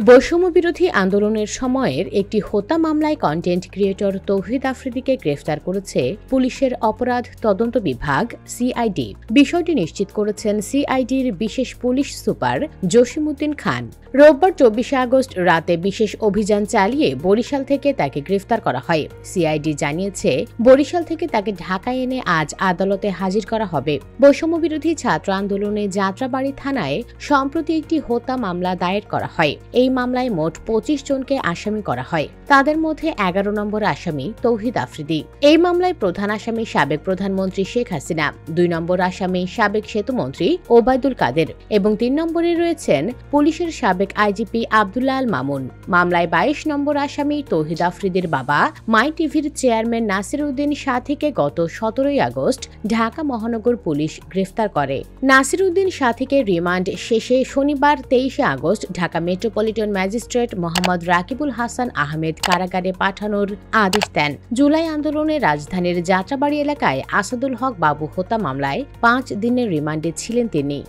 বৈষম্য বিরোধী আন্দোলনের সময়ের একটি হত্যা মামলায় কন্টেন্ট ক্রিয়েটর তৌহিদ আফ্রিদিকে গ্রেফতার করেছে পুলিশের অপরাধ তদন্ত বিভাগ সিআইডি। বিষয়টি নিশ্চিত করেছেন সিআইডির বিশেষ পুলিশ সুপার জসিমউদ্দিন খান। রোববার 24 আগস্ট রাতে বিশেষ অভিযান চালিয়ে বরিশাল থেকে তাকে গ্রেফতার করা হয়। সিআইডি জানিয়েছে, বরিশাল থেকে তাকে ঢাকায় এনে আজ আদালতে হাজির করা হবে। বৈষম্য বিরোধী ছাত্র আন্দোলনে যাত্রাবাড়ী থানায় সম্প্রতি একটি হত্যা মামলা দায়ের করা হয়। এই মামলায় মোট 25 জনকে আসামি করা হয়। তাদের মধ্যে 11 নম্বর আসামি তৌহিদ আফ্রিদি। এই মামলায় প্রধান আসামি সাবেক প্রধানমন্ত্রী শেখ হাসিনা, 2 নম্বর আসামি সাবেক সেতুমন্ত্রী ওবায়দুল কাদের এবং 3 নম্বরে রয়েছেন পুলিশের সাবেক আইজিপি আব্দুল্লাহ আল মামুন। মামলায় 22 নম্বর আসামি তৌহিদ আফ্রিদির বাবা মাই টিভির চেয়ারম্যান নাসির উদ্দিন সাথীকে গত 17 আগস্ট ঢাকা মহানগর পুলিশ গ্রেফতার করে। নাসির উদ্দিন সাথীকে রিমান্ড শেষে শনিবার 23 August Dhaka metropolitan magistrate Mohammad Rakibul Hasan Ahmed কারাগারে পাঠানোর আদেশ দেন। জুলাই আন্দোলনে রাজধানীর যাত্রাবাড়ী এলাকায় আসাদুল হক বাবু হত্যা মামলায় 5 দিনের রিমান্ডে ছিলেন তিনি।